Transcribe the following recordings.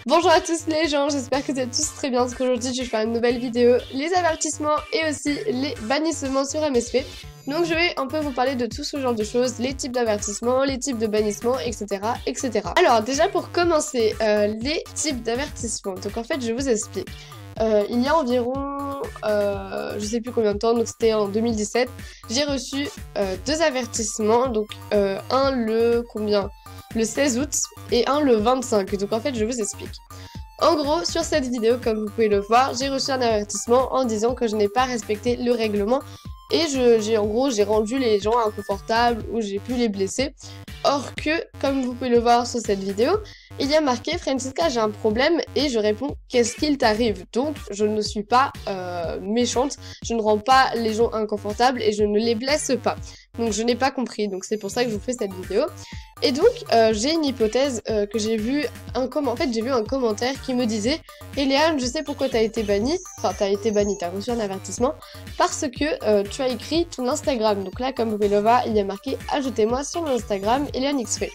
Bonjour à tous les gens, j'espère que vous êtes tous très bien parce qu'aujourd'hui je vais faire une nouvelle vidéo, les avertissements et aussi les bannissements sur MSP. Donc je vais un peu vous parler de tout ce genre de choses, les types d'avertissements, les types de bannissements, etc. etc. Alors déjà pour commencer, les types d'avertissements, donc en fait je vous explique. Il y a environ, je sais plus combien de temps, donc c'était en 2017, j'ai reçu deux avertissements, donc un le 16 août et un le 25. Donc en fait, je vous explique. En gros, sur cette vidéo, comme vous pouvez le voir, j'ai reçu un avertissement en disant que je n'ai pas respecté le règlement et j'ai rendu les gens inconfortables ou j'ai pu les blesser. Or que, comme vous pouvez le voir sur cette vidéo, il y a marqué « Francisca, j'ai un problème » et je réponds « Qu'est-ce qu'il t'arrive ?» Donc, je ne suis pas méchante, je ne rends pas les gens inconfortables et je ne les blesse pas. Donc, je n'ai pas compris, donc c'est pour ça que je vous fais cette vidéo. Et donc, j'ai une hypothèse que j'ai vu un commentaire qui me disait « Eliane, je sais pourquoi t'as été bannie, enfin t'as été bannie, t'as reçu un avertissement, parce que tu as écrit ton Instagram. » Donc là, comme vous pouvez le voir, il y a marqué « Ajoutez-moi sur mon Instagram, Eliane XP ».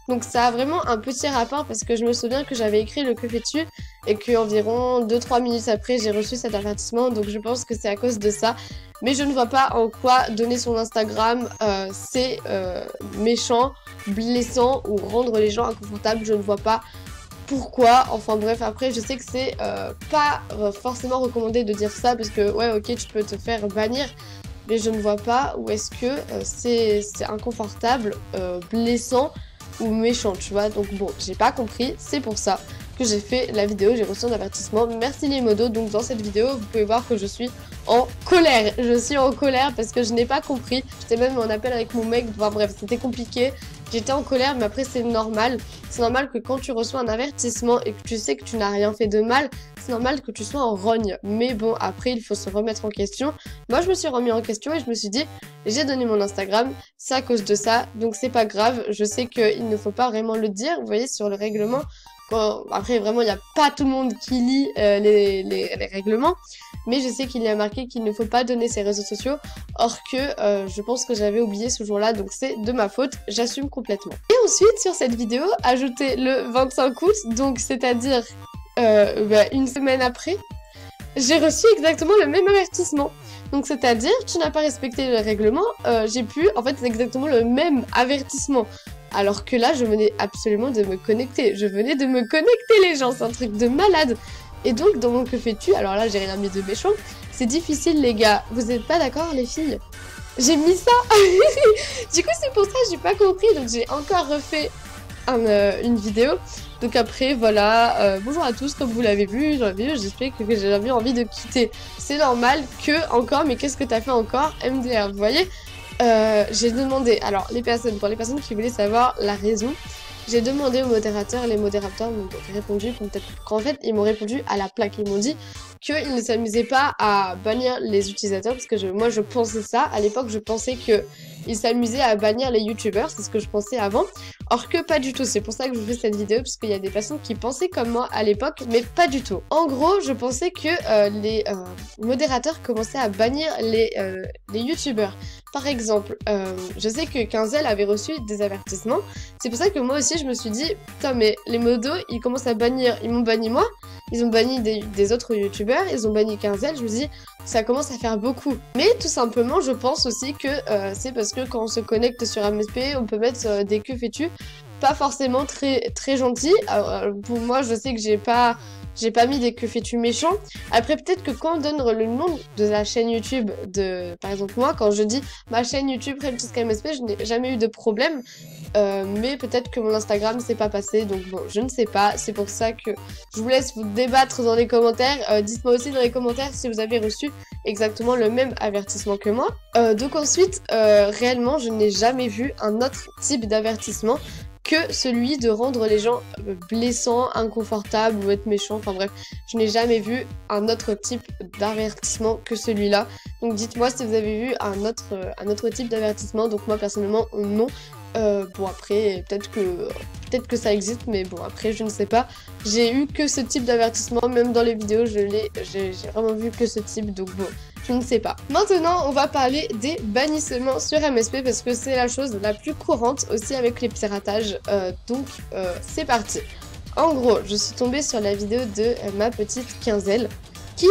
Donc ça a vraiment un petit rapport parce que je me souviens que j'avais écrit le que fais-tu et qu'environ 2-3 minutes après j'ai reçu cet avertissement, donc je pense que c'est à cause de ça. Mais je ne vois pas en quoi donner son Instagram c'est méchant, blessant ou rendre les gens inconfortables, je ne vois pas pourquoi. Enfin bref, après je sais que c'est pas forcément recommandé de dire ça parce que ouais ok tu peux te faire bannir, mais je ne vois pas où est-ce que c'est inconfortable, blessant ou méchant, tu vois. Donc bon, j'ai pas compris, c'est pour ça que j'ai fait la vidéo, j'ai reçu un avertissement. Merci les modos, donc dans cette vidéo, vous pouvez voir que je suis en colère. Je suis en colère parce que je n'ai pas compris. J'étais même en appel avec mon mec, enfin bref, c'était compliqué. J'étais en colère, mais après c'est normal. C'est normal que quand tu reçois un avertissement et que tu sais que tu n'as rien fait de mal, c'est normal que tu sois en rogne. Mais bon, après il faut se remettre en question. Moi je me suis remis en question et je me suis dit, j'ai donné mon Instagram, c'est à cause de ça, donc c'est pas grave. Je sais qu'il ne faut pas vraiment le dire, vous voyez, sur le règlement. Bon, après vraiment il n'y a pas tout le monde qui lit les règlements, mais je sais qu'il y a marqué qu'il ne faut pas donner ses réseaux sociaux, or que je pense que j'avais oublié ce jour-là, donc c'est de ma faute, j'assume complètement. Et ensuite sur cette vidéo, ajoutée le 25 août, donc c'est-à-dire une semaine après, j'ai reçu exactement le même avertissement. Donc c'est-à-dire, tu n'as pas respecté le règlement, j'ai pu, en fait c'est exactement le même avertissement. Alors que là, je venais absolument de me connecter. Je venais de me connecter les gens, c'est un truc de malade. Et donc dans mon que fais-tu, alors là j'ai rien mis de méchant, c'est difficile les gars, vous êtes pas d'accord les filles? J'ai mis ça. Du coup c'est pour ça que j'ai pas compris, donc j'ai encore refait une vidéo. Donc après voilà, bonjour à tous, comme vous l'avez vu, j'explique que j'avais envie de quitter. C'est normal que encore, mais qu'est-ce que t'as fait encore MDR, vous voyez? J'ai demandé, alors pour les personnes qui voulaient savoir la raison, j'ai demandé aux modérateurs, et les modérateurs m'ont répondu qu'en fait ils m'ont répondu à la plaque, ils m'ont dit qu'ils ne s'amusaient pas à bannir les utilisateurs, parce que moi je pensais ça, à l'époque je pensais qu'ils s'amusaient à bannir les youtubeurs, c'est ce que je pensais avant, or que pas du tout, c'est pour ça que je fais cette vidéo, parce qu'il y a des personnes qui pensaient comme moi à l'époque, mais pas du tout. En gros, je pensais que les modérateurs commençaient à bannir les youtubeurs. Par exemple, je sais que Quinzel avait reçu des avertissements, c'est pour ça que moi aussi je me suis dit, putain mais les modos ils commencent à bannir, ils m'ont banni moi, ils ont banni des autres youtubeurs, ils ont banni Quinzel, je me dis ça commence à faire beaucoup. Mais tout simplement je pense aussi que c'est parce que quand on se connecte sur MSP on peut mettre des que fais-tu, pas forcément très gentils. Pour moi je sais que j'ai pas mis des que fais-tu méchants. Après peut-être que quand on donne le nom de la chaîne YouTube de, par exemple moi, quand je dis ma chaîne YouTube Francisca MSP, je n'ai jamais eu de problème. Mais peut-être que mon Instagram s'est pas passé, donc bon, je ne sais pas. C'est pour ça que je vous laisse vous débattre dans les commentaires. Dites-moi aussi dans les commentaires si vous avez reçu exactement le même avertissement que moi. Donc ensuite, réellement, je n'ai jamais vu un autre type d'avertissement que celui de rendre les gens blessants, inconfortables ou être méchants, enfin bref, je n'ai jamais vu un autre type d'avertissement que celui-là. Donc dites-moi si vous avez vu un autre type d'avertissement, donc moi personnellement non. Bon après, peut-être que ça existe, mais bon après je ne sais pas. J'ai eu que ce type d'avertissement, même dans les vidéos j'ai vraiment vu que ce type, donc bon, je ne sais pas. Maintenant on va parler des bannissements sur MSP parce que c'est la chose la plus courante aussi avec les piratages, donc c'est parti. En gros, je suis tombée sur la vidéo de ma petite Quinzelle qui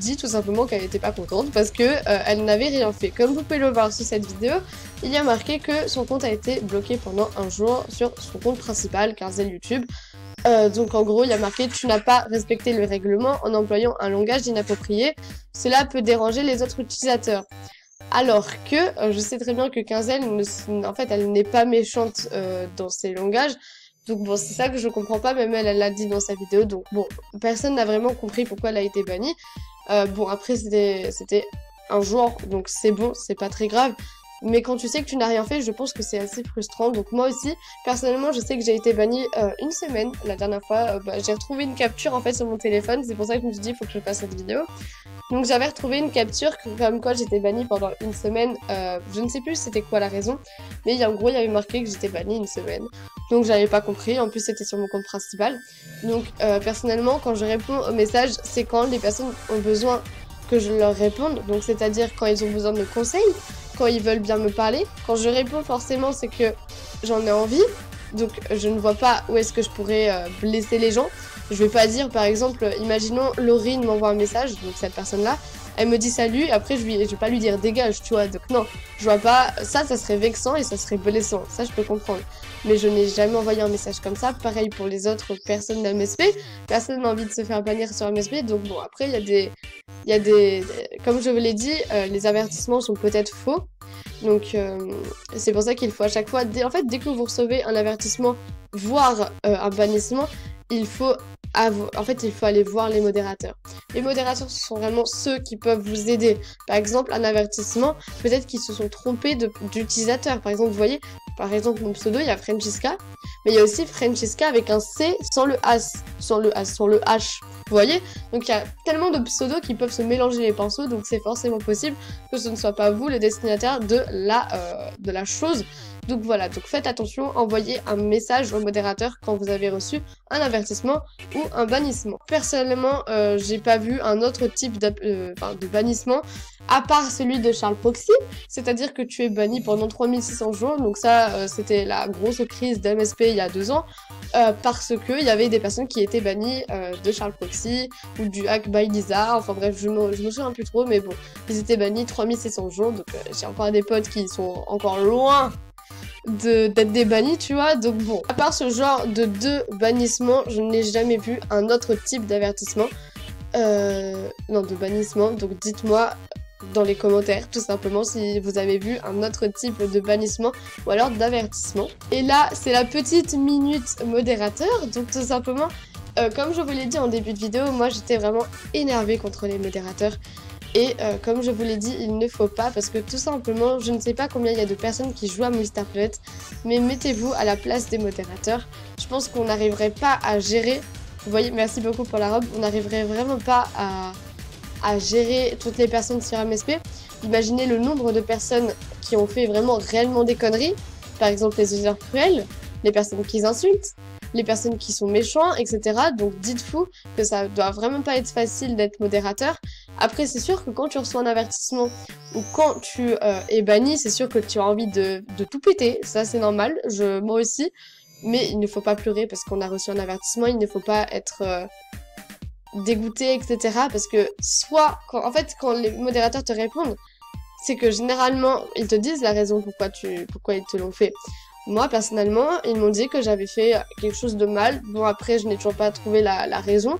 dit tout simplement qu'elle n'était pas contente parce que elle n'avait rien fait. Comme vous pouvez le voir sur cette vidéo, il y a marqué que son compte a été bloqué pendant un jour sur son compte principal, Quinzelle YouTube. Donc en gros, il y a marqué « Tu n'as pas respecté le règlement en employant un langage inapproprié. Cela peut déranger les autres utilisateurs. » Alors que je sais très bien que Quinzelle, en fait, elle n'est pas méchante dans ses langages. Donc bon, c'est ça que je comprends pas, même elle l'a dit dans sa vidéo. Donc bon, personne n'a vraiment compris pourquoi elle a été bannie. Bon, après, c'était un jour, donc c'est bon, c'est pas très grave. Mais quand tu sais que tu n'as rien fait, je pense que c'est assez frustrant. Donc moi aussi, personnellement, je sais que j'ai été bannie une semaine. La dernière fois, j'ai retrouvé une capture en fait sur mon téléphone. C'est pour ça que je me suis dit, il faut que je fasse cette vidéo. Donc j'avais retrouvé une capture comme quoi j'étais bannie pendant une semaine. Je ne sais plus c'était quoi la raison. Mais en gros, il y avait marqué que j'étais bannie une semaine. Donc j'avais pas compris. En plus, c'était sur mon compte principal. Donc personnellement, quand je réponds aux messages, c'est quand les personnes ont besoin que je leur réponde. Donc c'est-à-dire quand ils ont besoin de conseils, quand ils veulent bien me parler. Quand je réponds, forcément, c'est que j'en ai envie. Donc je ne vois pas où est-ce que je pourrais blesser les gens. Je vais pas dire, par exemple, imaginons Laurine m'envoie un message, donc cette personne-là, elle me dit salut, et après je vais pas lui dire dégage, tu vois. Donc non, je vois pas, ça serait vexant et ça serait blessant, ça je peux comprendre. Mais je n'ai jamais envoyé un message comme ça, pareil pour les autres personnes d'MSP, personne n'a envie de se faire bannir sur MSP, donc bon, après il y a des, comme je vous l'ai dit, les avertissements sont peut-être faux. Donc c'est pour ça qu'il faut à chaque fois, dès que vous recevez un avertissement, voire un bannissement, il faut aller voir les modérateurs. Les modérateurs, ce sont vraiment ceux qui peuvent vous aider. Par exemple, un avertissement, peut-être qu'ils se sont trompés d'utilisateur. Par exemple, vous voyez, par exemple, mon pseudo, il y a Francesca, mais il y a aussi Francesca avec un C sans le H. Vous voyez? Donc il y a tellement de pseudos qui peuvent se mélanger les pinceaux, donc c'est forcément possible que ce ne soit pas vous le destinataire de la chose. Donc voilà, donc faites attention, envoyez un message au modérateur quand vous avez reçu un avertissement ou un bannissement. Personnellement, j'ai pas vu un autre type de bannissement à part celui de Charles Proxy, c'est-à-dire que tu es banni pendant 3600 jours, donc ça c'était la grosse crise d'MSP il y a 2 ans, parce que il y avait des personnes qui étaient bannies de Charles Proxy ou du hack by Lisa, enfin bref, je me souviens plus trop, mais bon, ils étaient bannis 3600 jours, donc j'ai encore des potes qui sont encore loin d'être des bannis, tu vois. Donc bon, à part ce genre de 2 bannissements, je n'ai jamais vu un autre type d'avertissement, non, de bannissement. Donc dites-moi dans les commentaires tout simplement si vous avez vu un autre type de bannissement ou alors d'avertissement. Et là, c'est la petite minute modérateur. Donc tout simplement, comme je vous l'ai dit en début de vidéo, moi j'étais vraiment énervée contre les modérateurs. Et comme je vous l'ai dit, il ne faut pas, parce que tout simplement, je ne sais pas combien il y a de personnes qui jouent à Mr. Planet, mais mettez-vous à la place des modérateurs. Je pense qu'on n'arriverait pas à gérer, vous voyez, merci beaucoup pour la robe, on n'arriverait vraiment pas à gérer toutes les personnes sur MSP. Imaginez le nombre de personnes qui ont fait vraiment réellement des conneries, par exemple les users cruels, les personnes qui insultent, les personnes qui sont méchants, etc. Donc dites-vous que ça doit vraiment pas être facile d'être modérateur. Après, c'est sûr que quand tu reçois un avertissement ou quand tu es banni, c'est sûr que tu as envie de tout péter. Ça, c'est normal, moi aussi. Mais il ne faut pas pleurer parce qu'on a reçu un avertissement. Il ne faut pas être dégoûté, etc. Parce que quand les modérateurs te répondent, c'est que généralement, ils te disent la raison pourquoi ils te l'ont fait. Moi, personnellement, ils m'ont dit que j'avais fait quelque chose de mal. Bon, après, je n'ai toujours pas trouvé la raison.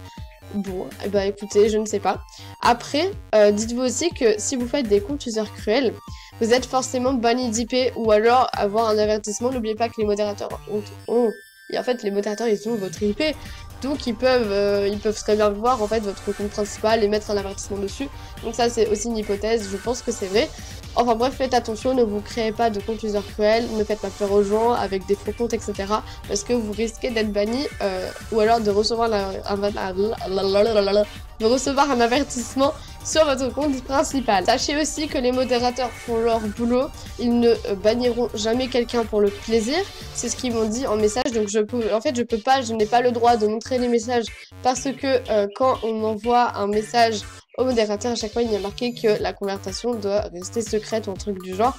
Bon, eh ben, écoutez, je ne sais pas. Après, dites-vous aussi que si vous faites des comptes users cruels, vous êtes forcément banni d'IP ou alors avoir un avertissement. N'oubliez pas que les modérateurs ont... Et en fait, les modérateurs, ils ont votre IP. Donc, ils peuvent très bien voir, en fait, votre compte principal et mettre un avertissement dessus. Donc ça, c'est aussi une hypothèse. Je pense que c'est vrai. Enfin bref, faites attention, ne vous créez pas de compte user cruel, ne faites pas peur aux gens avec des faux comptes, etc. Parce que vous risquez d'être banni ou alors de recevoir un avertissement sur votre compte principal. Sachez aussi que les modérateurs font leur boulot, ils ne banniront jamais quelqu'un pour le plaisir, c'est ce qu'ils m'ont dit en message, donc je n'ai pas le droit de montrer les messages parce que quand on envoie un message au modérateur, à chaque fois il y a marqué que la conversation doit rester secrète ou un truc du genre.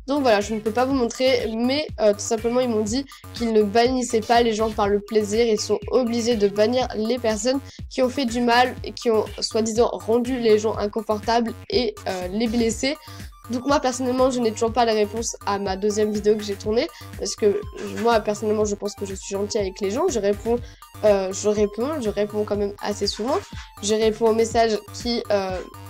Donc voilà, je ne peux pas vous montrer, mais tout simplement ils m'ont dit qu'ils ne bannissaient pas les gens par le plaisir, ils sont obligés de bannir les personnes qui ont fait du mal et qui ont soi-disant rendu les gens inconfortables et les blesser. Donc moi personnellement je n'ai toujours pas la réponse à ma deuxième vidéo que j'ai tournée, parce que moi personnellement je pense que je suis gentille avec les gens, je réponds quand même assez souvent, je réponds aux messages qui,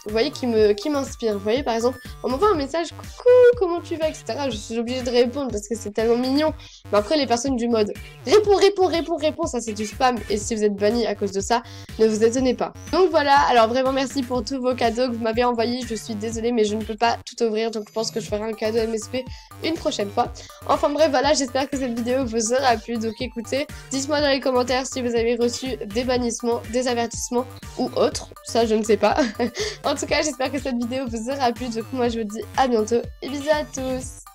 vous voyez, qui m'inspirent. Vous voyez par exemple, on m'envoie un message, coucou, comment tu vas, etc. Je suis obligée de répondre parce que c'est tellement mignon. Mais après les personnes du mode, réponds, ça c'est du spam, et si vous êtes banni à cause de ça, ne vous étonnez pas. Donc voilà, alors vraiment merci pour tous vos cadeaux que vous m'avez envoyés, je suis désolée mais je ne peux pas tout ouvrir, donc je pense que je ferai un cadeau MSP une prochaine fois. Enfin bref, voilà, j'espère que cette vidéo vous aura plu, donc écoutez, dites-moi dans les commentaires si vous avez reçu des bannissements, des avertissements ou autres, ça je ne sais pas. En tout cas, j'espère que cette vidéo vous aura plu, donc moi je vous dis à bientôt et bisous à tous.